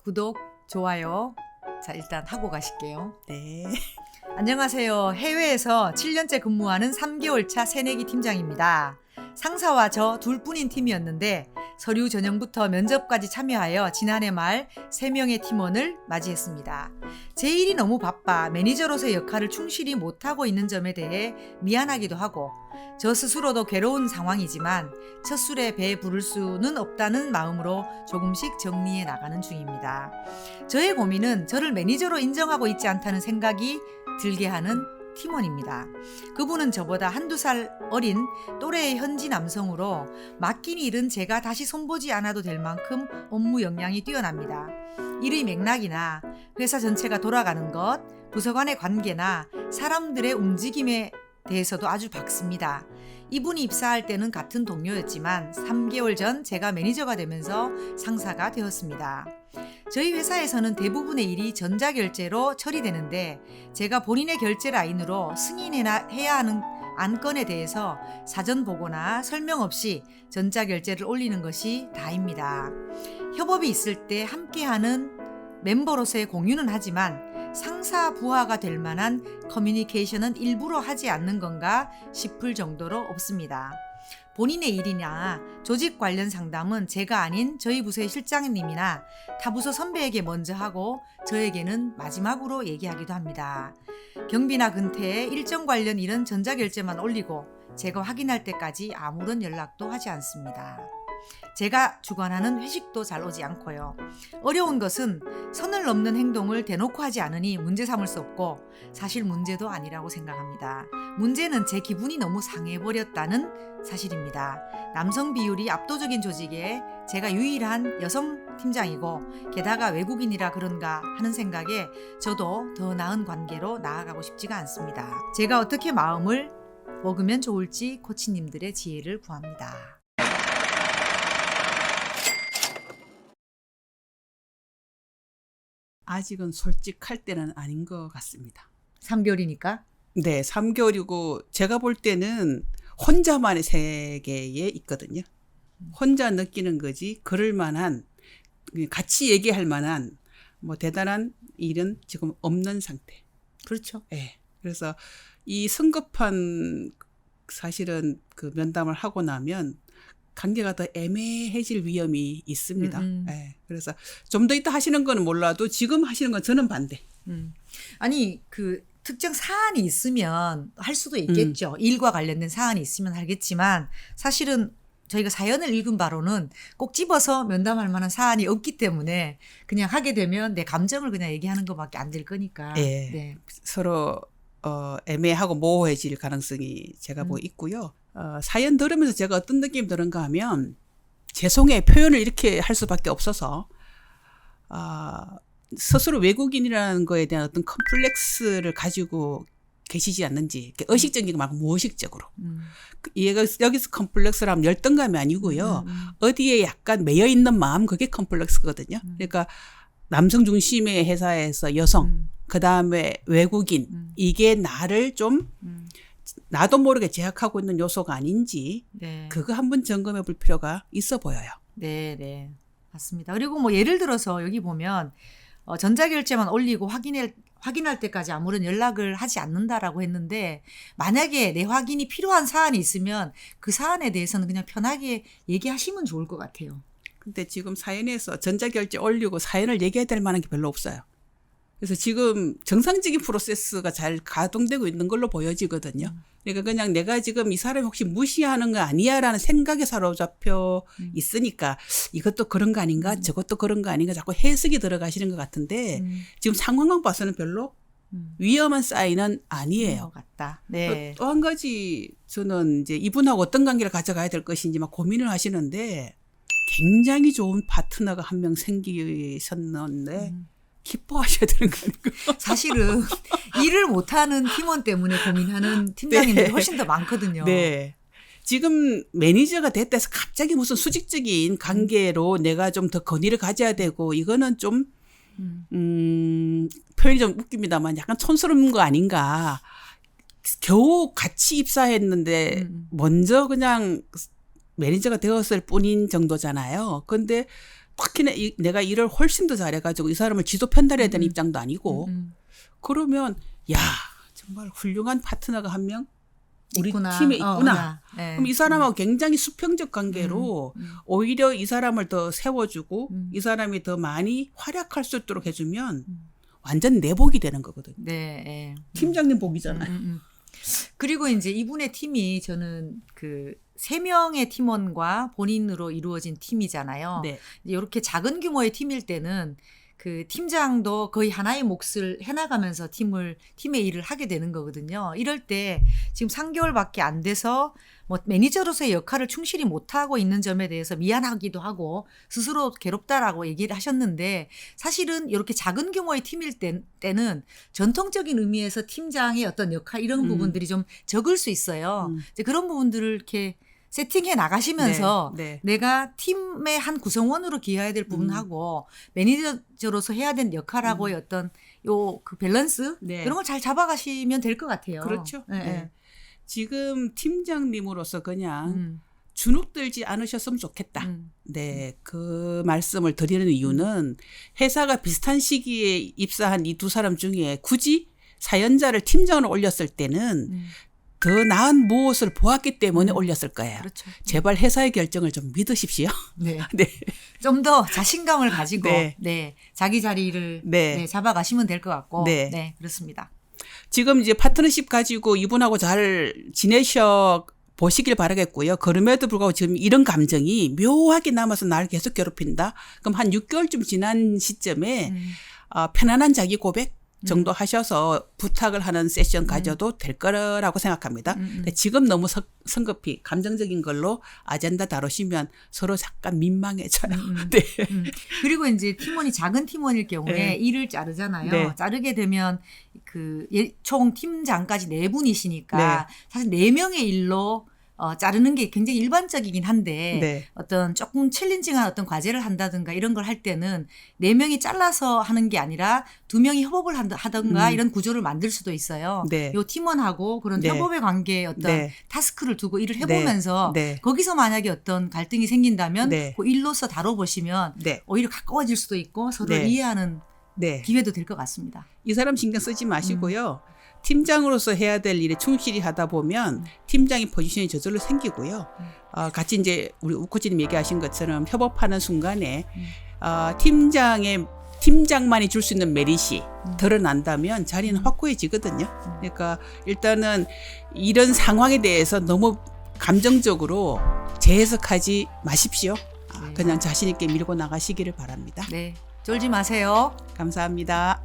구독, 좋아요. 자, 일단 하고 가실게요. 네. 안녕하세요. 해외에서 7년째 근무하는 3개월 차 새내기 팀장입니다. 상사와 저 둘뿐인 팀이었는데 서류 전형부터 면접까지 참여하여 지난해 말 3명의 팀원을 맞이했습니다. 제 일이 너무 바빠 매니저로서의 역할을 충실히 못하고 있는 점에 대해 미안하기도 하고 저 스스로도 괴로운 상황이지만 첫 술에 배 부를 수는 없다는 마음으로 조금씩 정리해 나가는 중입니다. 저의 고민은 저를 매니저로 인정하고 있지 않다는 생각이 들게 하는 팀원입니다. 그분은 저보다 한두 살 어린 또래의 현지 남성으로 맡긴 일은 제가 다시 손보지 않아도 될 만큼 업무 역량이 뛰어납니다. 일의 맥락이나 회사 전체가 돌아가는 것, 부서 간의 관계나 사람들의 움직임에 대해서도 아주 밝습니다. 이분이 입사할 때는 같은 동료였지만 3개월 전 제가 매니저가 되면서 상사가 되었습니다. 저희 회사에서는 대부분의 일이 전자결제로 처리되는데 제가 본인의 결제 라인으로 승인해야 하는 안건에 대해서 사전 보고나 설명 없이 전자결제를 올리는 것이 다입니다. 협업이 있을 때 함께하는 멤버로서의 공유는 하지만 상사 부하가 될 만한 커뮤니케이션은 일부러 하지 않는 건가 싶을 정도로 없습니다. 본인의 일이나 조직 관련 상담은 제가 아닌 저희 부서의 실장님이나 타부서 선배에게 먼저 하고 저에게는 마지막으로 얘기하기도 합니다. 경비나 근태에 일정 관련 일은 전자결제만 올리고 제가 확인할 때까지 아무런 연락도 하지 않습니다. 제가 주관하는 회식도 잘 오지 않고요. 어려운 것은 선을 넘는 행동을 대놓고 하지 않으니 문제 삼을 수 없고 사실 문제도 아니라고 생각합니다. 문제는 제 기분이 너무 상해버렸다는 사실입니다. 남성 비율이 압도적인 조직에 제가 유일한 여성 팀장이고 게다가 외국인이라 그런가 하는 생각에 저도 더 나은 관계로 나아가고 싶지가 않습니다. 제가 어떻게 마음을 먹으면 좋을지 코치님들의 지혜를 구합니다. 아직은 솔직할 때는 아닌 것 같습니다. 3개월이니까? 네, 3개월이고 제가 볼 때는 혼자만의 세계에 있거든요. 혼자 느끼는 거지 그럴 만한 같이 얘기할 만한 뭐 대단한 일은 지금 없는 상태. 그렇죠. 네. 그래서 이 성급한 사실은 그 면담을 하고 나면 관계가 더 애매해질 위험이 있습니다. 네. 그래서 좀 더 이따 하시는 거는 몰라도 지금 하시는 건 저는 반대. 아니 그 특정 사안이 있으면 할 수도 있겠죠. 일과 관련된 사안이 있으면 하겠지만 사실은 저희가 사연을 읽은 바로는 꼭 집어서 면담할 만한 사안이 없기 때문에 그냥 하게 되면 내 감정을 그냥 얘기하는 것밖에 안 될 거니까. 네. 네. 서로 애매하고 모호해질 가능성이 제가 보고 있고요. 사연 들으면서 제가 어떤 느낌이 드는가 하면 죄송해 표현을 이렇게 할 수밖에 없어서 스스로 외국인이라는 거에 대한 어떤 컴플렉스를 가지고 계시지 않는지 의식적인 거 말고 무의식적으로 얘가 여기서 컴플렉스라면 열등감이 아니고요. 어디에 약간 매여 있는 마음 그게 컴플렉스거든요. 그러니까 남성 중심의 회사에서 여성 그다음에 외국인 이게 나를 좀 나도 모르게 제약하고 있는 요소가 아닌지 네. 그거 한번 점검해 볼 필요가 있어 보여요. 네, 네. 맞습니다. 그리고 뭐 예를 들어서 여기 보면 전자결제만 올리고 확인할 때까지 아무런 연락을 하지 않는다라고 했는데 만약에 내 확인이 필요한 사안이 있으면 그 사안에 대해서는 그냥 편하게 얘기하시면 좋을 것 같아요. 근데 지금 사연에서 전자결제 올리고 사연을 얘기해야 될 만한 게 별로 없어요. 그래서 지금 정상적인 프로세스가 잘 가동되고 있는 걸로 보여지거든요. 그러니까 그냥 내가 지금 이 사람이 혹시 무시하는 거 아니야라는 생각에 사로잡혀 있으니까 이것도 그런 거 아닌가 저것도 그런 거 아닌가 자꾸 해석이 들어가시는 것 같은데 지금 상황만 봐서는 별로 위험한 사인은 아니에요. 것 같다. 네. 또 한 가지 저는 이제 이분하고 어떤 관계를 가져가야 될 것인지 막 고민을 하시는데 굉장히 좋은 파트너가 한 명 생기셨는데 기뻐하셔야 되는 거 아닌가? 사실은 일을 못하는 팀원 때문에 고민하는 팀장님들이 네. 훨씬 더 많거든요. 네. 지금 매니저가 됐다 해서 갑자기 무슨 수직적인 관계로 내가 좀 더 건의를 가져야 되고 이거는 좀 표현이 좀 웃깁니다만 약간 촌스러운 거 아닌가. 겨우 같이 입사했는데 먼저 그냥 매니저가 되었을 뿐인 정도잖아요. 그런데 특히나 내가 일을 훨씬 더 잘해가지고 이 사람을 지도 편달해야 되는 입장도 아니고 그러면 야 정말 훌륭한 파트너가 한 명 우리 팀에 있구나. 네. 그럼 이 사람하고 굉장히 수평적 관계로 오히려 이 사람을 더 세워주고 이 사람이 더 많이 활약할 수 있도록 해주면 완전 내 복이 되는 거거든요. 네. 팀장님 복이잖아요. 그리고 이제 이분의 팀이 저는 그 3명의 팀원과 본인으로 이루어진 팀이잖아요. 네. 이렇게 작은 규모의 팀일 때는 그 팀장도 거의 하나의 몫을 해나가면서 팀의 일을 하게 되는 거거든요. 이럴 때 지금 3개월밖에 안 돼서 뭐 매니저로서의 역할을 충실히 못하고 있는 점에 대해서 미안하기도 하고 스스로 괴롭다라고 얘기를 하셨는데 사실은 이렇게 작은 규모의 팀일 때는 전통적인 의미에서 팀장의 어떤 역할 이런 부분들이 좀 적을 수 있어요. 이제 그런 부분들을 이렇게 세팅해 나가시면서 네. 내가 팀의 한 구성원으로 기여해야 될 부분하고 매니저로서 해야 되는 역할하고의 어떤 그 밸런스 네. 이런 걸 잘 잡아가시면 될 것 같아요. 그렇죠. 네. 네. 지금 팀장님으로서 그냥 주눅들지 않으셨으면 좋겠다. 네, 그 말씀을 드리는 이유는 회사가 비슷한 시기에 입사한 이 두 사람 중에 굳이 사연자를 팀장으로 올렸을 때는 더 나은 무엇을 보았기 때문에 올렸을 거예요. 그렇죠. 제발 회사의 결정을 좀 믿으십시오. 네. 네. 좀 더 자신감을 가지고 네. 자기 자리를 네. 잡아가시면 될 것 같고 네. 그렇습니다. 지금 이제 파트너십 가지고 이분하고 잘 지내셔 보시길 바라겠고요. 그럼에도 불구하고 지금 이런 감정이 묘하게 남아서 나를 계속 괴롭힌다. 그럼 한 6개월쯤 지난 시점에 편안한 자기 고백 정도 하셔서 부탁을 하는 세션 가져도 될 거라고 생각합니다. 근데 지금 너무 성급히 감정적인 걸로 아젠다 다루시면 서로 잠깐 민망해져요. 네. 그리고 이제 팀원이 작은 팀원일 경우에 네. 일을 자르잖아요. 네. 자르게 되면 총 팀장까지 4분이시니까 네. 사실 4명의 일로 자르는 게 굉장히 일반적이긴 한데 네. 어떤 조금 챌린징한 어떤 과제를 한다든가 이런 걸 할 때는 4명이 잘라서 하는 게 아니라 2명이 협업을 하든가 이런 구조를 만들 수도 있어요. 네. 요 팀원하고 그런 네. 협업의 관계에 어떤 네. 타스크를 두고 일을 해보면서 네. 거기서 만약에 어떤 갈등이 생긴다면 네. 그 일로서 다뤄보시면 네. 오히려 가까워질 수도 있고 서로 네. 이해하는 네. 기회도 될 것 같습니다. 이 사람 신경 쓰지 마시고요. 팀장으로서 해야 될 일에 충실히 하다 보면 팀장의 포지션이 저절로 생기고요. 같이 이제 우리 우코치님 얘기하신 것처럼 협업하는 순간에 팀장만이 줄 수 있는 메리트 드러난다면 자리는 확고해지거든요. 그러니까 일단은 이런 상황에 대해서 너무 감정적으로 재해석하지 마십시오. 그냥 자신 있게 밀고 나가시기를 바랍니다. 네, 쫄지 마세요. 감사합니다.